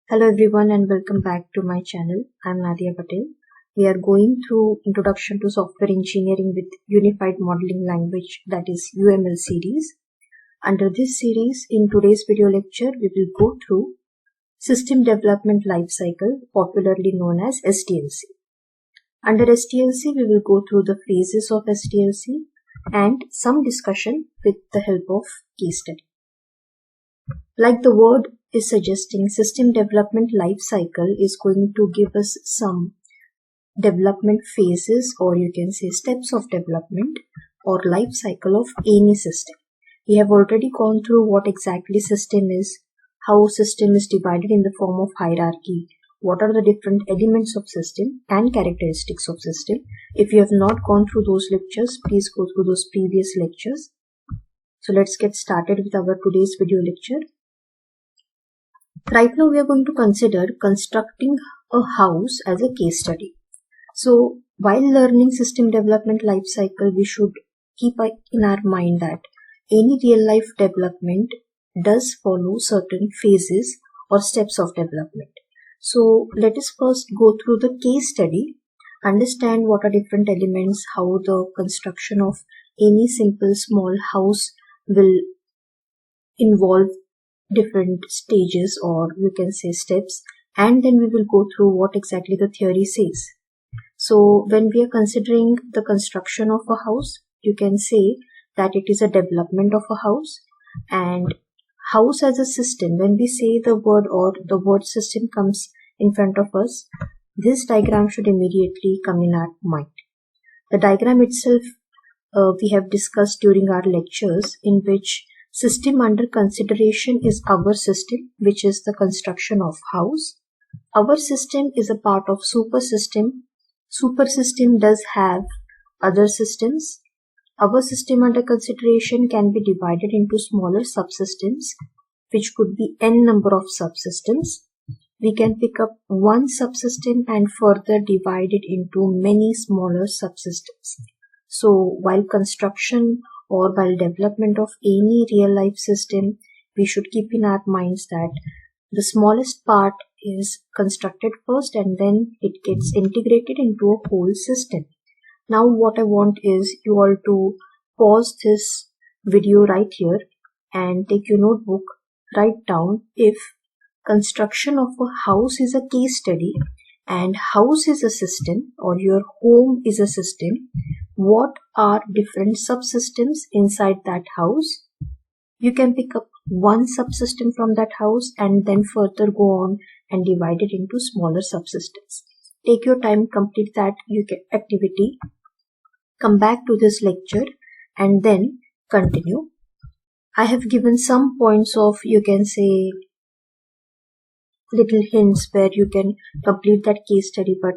Hello everyone and welcome back to my channel. I'm Nadia Patel. We are going through Introduction to Software Engineering with Unified Modeling Language, that is UML series. Under this series, in today's video lecture, we will go through System Development Lifecycle, popularly known as SDLC. Under SDLC, we will go through the phases of SDLC and some discussion with the help of case study. Like the word is suggesting, system development life cycle is going to give us some development phases, or you can say steps of development or life cycle of any system. We have already gone through what exactly system is, how system is divided in the form of hierarchy, what are the different elements of system and characteristics of system. If you have not gone through those lectures, please go through those previous lectures. So let's get started with our today's video lecture. Right now we are going to consider constructing a house as a case study. So while learning system development life cycle, we should keep in our mind that any real life development does follow certain phases or steps of development. So let us first go through the case study, understand what are different elements, how the construction of any simple small house will involve different stages, or you can say steps, and then we will go through what exactly the theory says. So when we are considering the construction of a house, you can say that it is a development of a house. And house as a system, when we say the word or the word system comes in front of us, this diagram should immediately come in our mind. The diagram itself we have discussed during our lectures, in which system under consideration is our system, which is the construction of house. Our system is a part of super system. Super system does have other systems. Our system under consideration can be divided into smaller subsystems, which could be n number of subsystems. We can pick up one subsystem and further divide it into many smaller subsystems. So while construction or while development of any real life system, we should keep in our minds that the smallest part is constructed first and then it gets integrated into a whole system. Now what I want is you all to pause this video right here and take your notebook, write down, if construction of a house is a case study and house is a system, or your home is a system, what are different subsystems inside that house? You can pick up one subsystem from that house and then further go on and divide it into smaller subsystems. Take your time, complete that activity, come back to this lecture and then continue. I have given some points of, you can say, little hints where you can complete that case study, but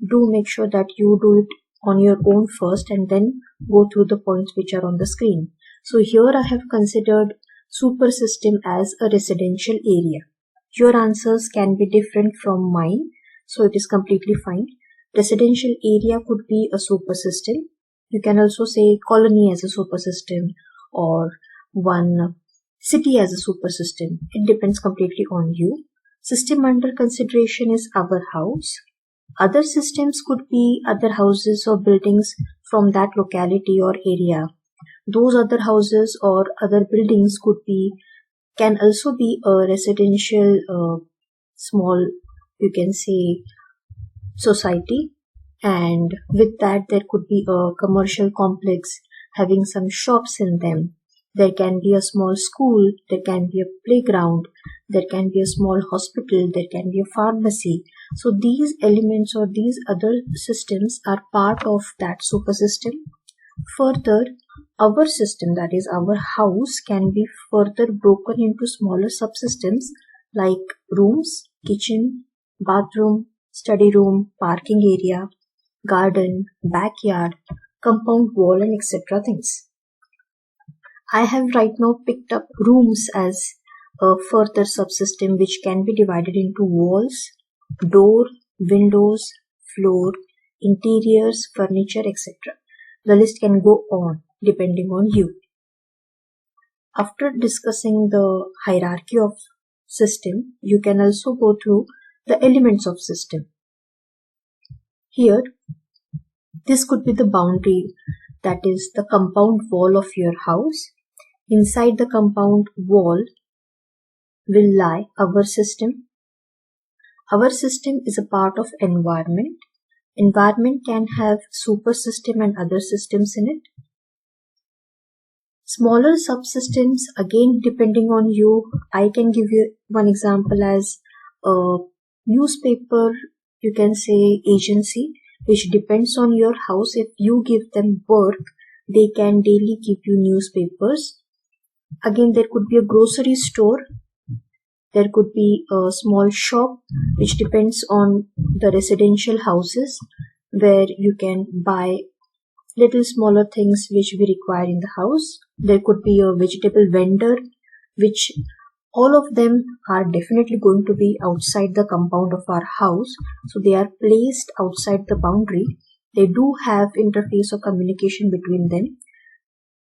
do make sure that you do it on your own first and then go through the points which are on the screen. So here I have considered super system as a residential area. Your answers can be different from mine, so it is completely fine. Residential area could be a super system. You can also say colony as a super system or one city as a super system. It depends completely on you. System under consideration is our house. Other systems could be other houses or buildings from that locality or area. Those other houses or other buildings can also be a residential small, you can say, society, and with that there could be a commercial complex having some shops in them. There can be a small school, there can be a playground, there can be a small hospital, there can be a pharmacy. So these elements or these other systems are part of that super system. Further, our system, that is our house, can be further broken into smaller subsystems like rooms, kitchen, bathroom, study room, parking area, garden, backyard, compound wall, and etc. things. I have right now picked up rooms as a further subsystem which can be divided into walls, door, windows, floor, interiors, furniture, etc. The list can go on depending on you. After discussing the hierarchy of system, you can also go through the elements of system. Here, this could be the boundary, that is the compound wall of your house. Inside the compound wall will lie our system. Our system is a part of environment. Environment can have super system and other systems in it. Smaller subsystems, again depending on you. I can give you one example as a newspaper, you can say agency, which depends on your house. If you give them work, they can daily give you newspapers. Again, there could be a grocery store. There could be a small shop, which depends on the residential houses, where you can buy little smaller things which we require in the house. There could be a vegetable vendor, which all of them are definitely going to be outside the compound of our house. So they are placed outside the boundary. They do have interface or communication between them.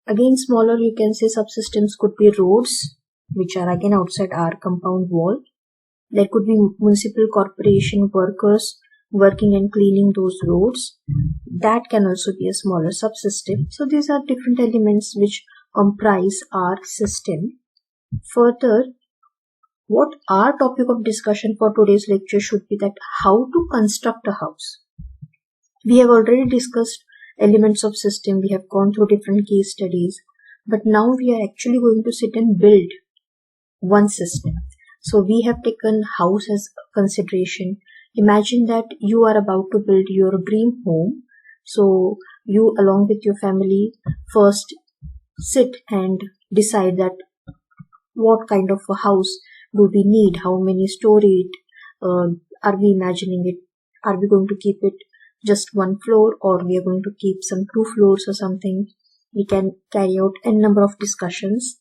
Again, smaller, you can say subsystems could be roads, which are again outside our compound wall. There could be municipal corporation workers working and cleaning those roads. That can also be a smaller subsystem. So these are different elements which comprise our system. Further, what our topic of discussion for today's lecture should be that how to construct a house. We have already discussed elements of system. We have gone through different case studies, but now we are actually going to sit and build one system. So we have taken house as consideration. Imagine that you are about to build your dream home. So you along with your family first sit and decide that what kind of a house do we need, how many story it, are we imagining it, are we going to keep it just one floor, or we are going to keep some 2 floors or something. We can carry out a number of discussions.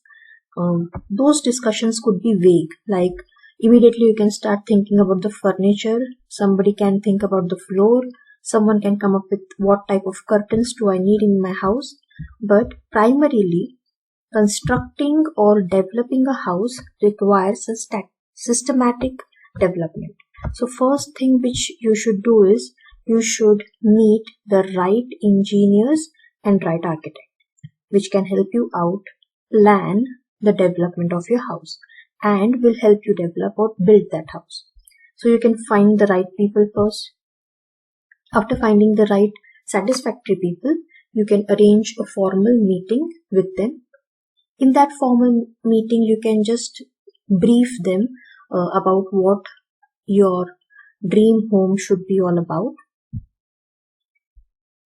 Those discussions could be vague, like immediately you can start thinking about the furniture, somebody can think about the floor, someone can come up with what type of curtains do I need in my house. But primarily, constructing or developing a house requires a systematic development. So first thing which you should do is you should meet the right engineers and right architect, which can help you out plan the development of your house and will help you develop or build that house. So you can find the right people first. After finding the right satisfactory people, you can arrange a formal meeting with them. In that formal meeting, you can just brief them about what your dream home should be all about.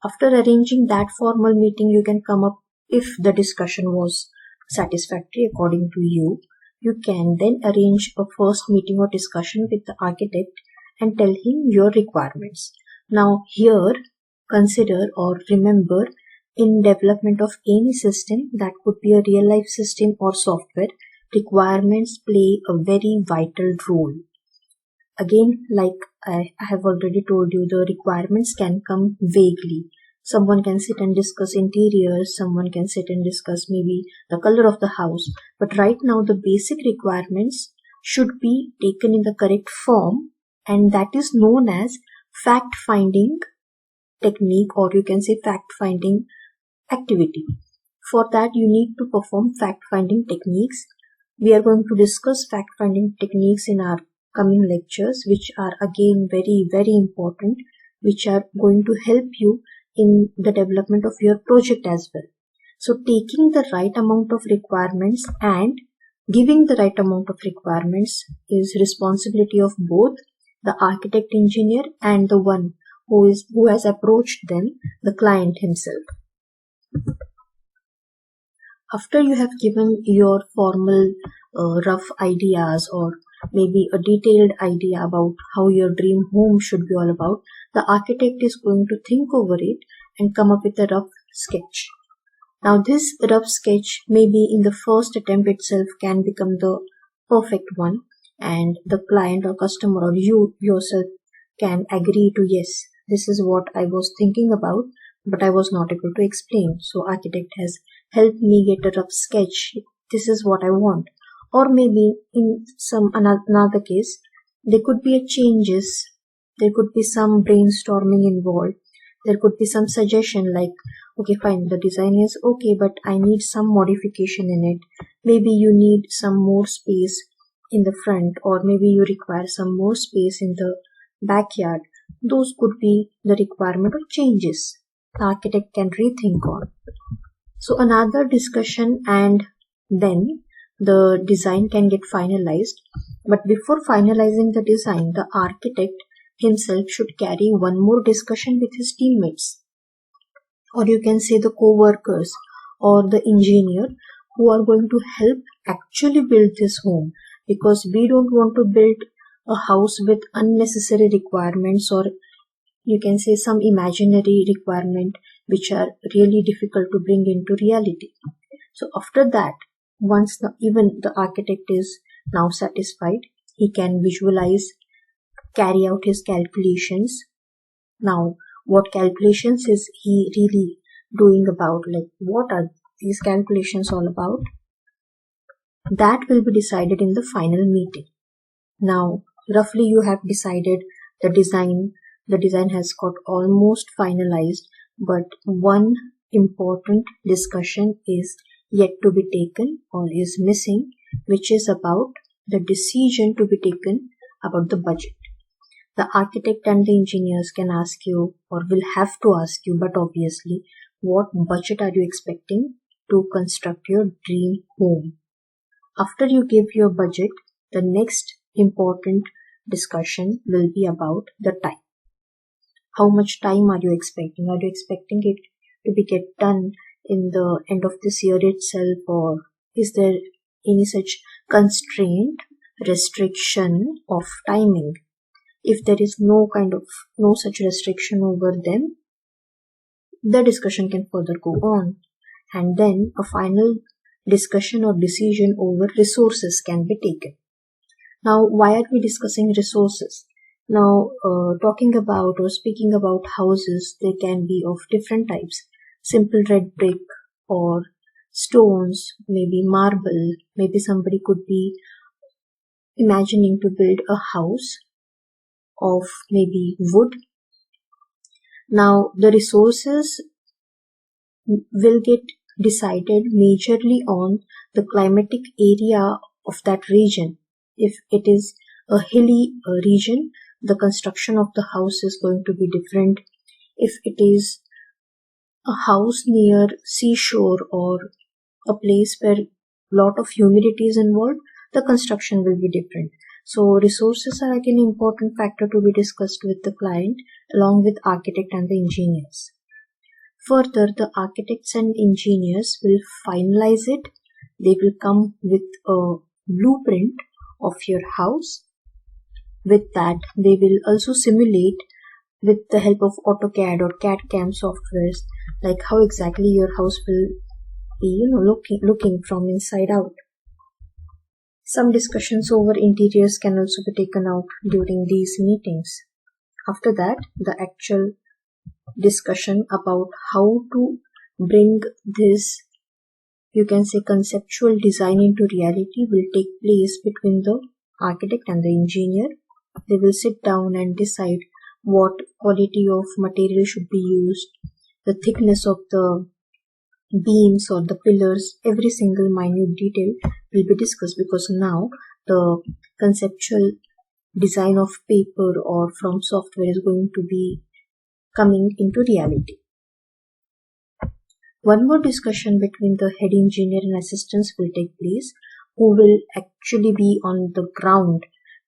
After arranging that formal meeting, you can come up, if the discussion was satisfactory according to you, you can then arrange a first meeting or discussion with the architect and tell him your requirements. Now here, consider or remember, in development of any system, that could be a real life system or software, requirements play a very vital role. Again, like I have already told you, the requirements can come vaguely. Someone can sit and discuss interiors, someone can sit and discuss maybe the color of the house. But right now, the basic requirements should be taken in the correct form, and that is known as fact-finding technique, or you can say fact-finding activity. For that, you need to perform fact-finding techniques. We are going to discuss fact-finding techniques in our coming lectures, which are again very, very important, which are going to help you in the development of your project as well. So taking the right amount of requirements and giving the right amount of requirements is responsibility of both the architect engineer and the one who has approached them, the client himself. After you have given your formal rough ideas or maybe a detailed idea about how your dream home should be all about, the architect is going to think over it and come up with a rough sketch. Now this rough sketch, maybe in the first attempt itself, can become the perfect one, and the client or customer or you yourself can agree to, yes, this is what I was thinking about, but I was not able to explain. So architect has helped me get a rough sketch this is what I want. Or maybe in some another case, there could be a changes, there could be some brainstorming involved, there could be some suggestion like, okay fine, the design is okay, but I need some modification in it. Maybe you need some more space in the front, or maybe you require some more space in the backyard. Those could be the requirement of changes the architect can rethink on. So another discussion, and then the design can get finalized. But before finalizing the design, the architect himself should carry one more discussion with his teammates, or you can say the co-workers or the engineer who are going to help actually build this home, because we don't want to build a house with unnecessary requirements, or you can say some imaginary requirement which are really difficult to bring into reality. So after that, once even the architect is now satisfied, he can visualize, carry out his calculations. Now, what calculations is he really doing about? Like, what are these calculations all about? That will be decided in the final meeting. Now, roughly you have decided the design. The design has got almost finalized, but one important discussion is yet to be taken or is missing, which is about the decision to be taken about the budget. The architect and the engineers can ask you, or will have to ask you, but obviously, what budget are you expecting to construct your dream home? After you give your budget, the next important discussion will be about the time. How much time are you expecting? Are you expecting it to be get done in the end of this year itself, or is there any such constraint, restriction of timing? If there is no such restriction over them, the discussion can further go on, and then a final discussion or decision over resources can be taken. Now, why are we discussing resources? Now, talking about or speaking about houses, they can be of different types. Simple red brick or stones, maybe marble, maybe somebody could be imagining to build a house of maybe wood. Now, the resources will get decided majorly on the climatic area of that region. If it is a hilly region, the construction of the house is going to be different. If it is a house near seashore or a place where a lot of humidity is involved, the construction will be different. So resources are like an important factor to be discussed with the client along with architect and the engineers. Further, the architects and engineers will finalize it. They will come with a blueprint of your house. With that, they will also simulate with the help of AutoCAD or CAD/CAM softwares, like how exactly your house will be, looking from inside out. Some discussions over interiors can also be taken out during these meetings. After that, the actual discussion about how to bring this, you can say, conceptual design into reality will take place between the architect and the engineer. They will sit down and decide what quality of material should be used, the thickness of the beams or the pillars. Every single minute detail will be discussed, because now the conceptual design of paper or from software is going to be coming into reality. One more discussion between the head engineer and assistants will take place, who will actually be on the ground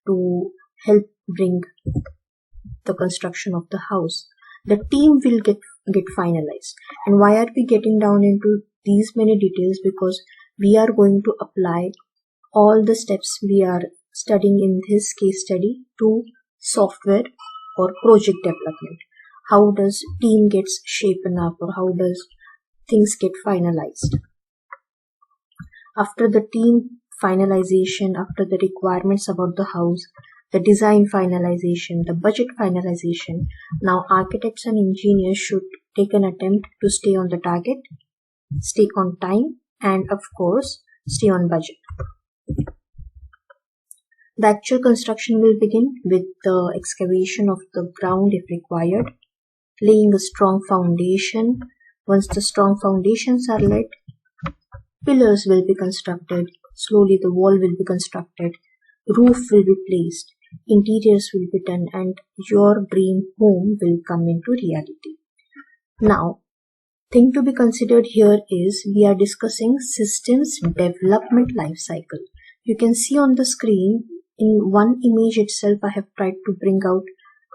to help bring the construction of the house. The team will get finalized. And why are we getting down into these many details? Because we are going to apply all the steps we are studying in this case study to software or project development. How does team gets shapen up, or how does things get finalized? After the team finalization, after the requirements about the house, the design finalization, the budget finalization, now architects and engineers should take an attempt to stay on the target, stay on time, and of course stay on budget. The actual construction will begin with the excavation of the ground if required, laying a strong foundation. Once the strong foundations are laid, pillars will be constructed. Slowly the wall will be constructed, roof will be placed, interiors will be done, and your dream home will come into reality. Now, thing to be considered here is we are discussing systems development life cycle. You can see on the screen in one image itself I have tried to bring out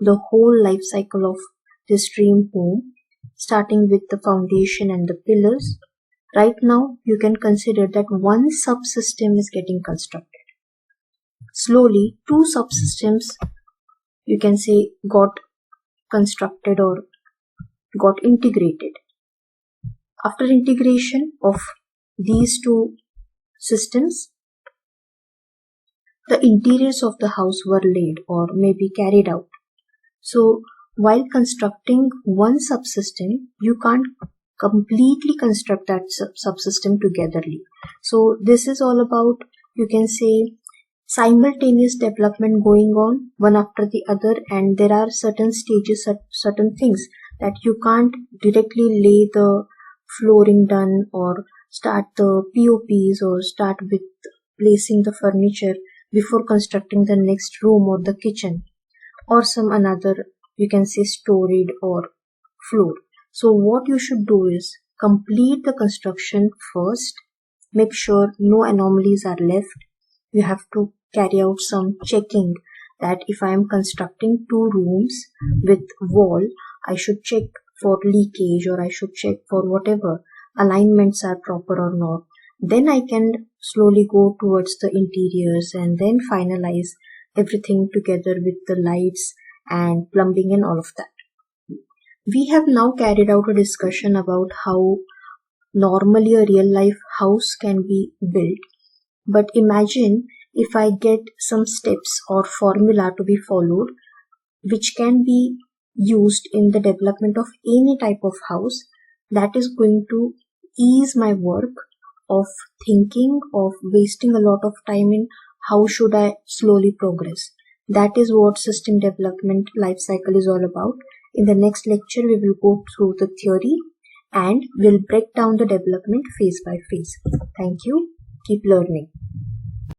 the whole life cycle of this dream home, starting with the foundation and the pillars. Right now you can consider that one subsystem is getting constructed. Slowly two subsystems, you can say, got constructed or got integrated. After integration of these two systems, the interiors of the house were laid or maybe carried out. So while constructing one subsystem, you can't completely construct that subsystem togetherly. So this is all about, you can say, simultaneous development going on one after the other, and there are certain stages, certain things that you can't directly lay the flooring done or start the POPs or start with placing the furniture before constructing the next room or the kitchen or some another, you can say, storied or floor. So what you should do is complete the construction first, make sure no anomalies are left. You have to carry out some checking that if I am constructing 2 rooms with wall, I should check for leakage or I should check for whatever alignments are proper or not. Then I can slowly go towards the interiors and then finalize everything together with the lights and plumbing and all of that. We have now carried out a discussion about how normally a real life house can be built. But imagine if I get some steps or formula to be followed which can be used in the development of any type of house, that is going to ease my work of thinking, of wasting a lot of time in how should I slowly progress. That is what system development life cycle is all about. In the next lecture, we will go through the theory and we'll break down the development phase by phase. Thank you. Keep learning.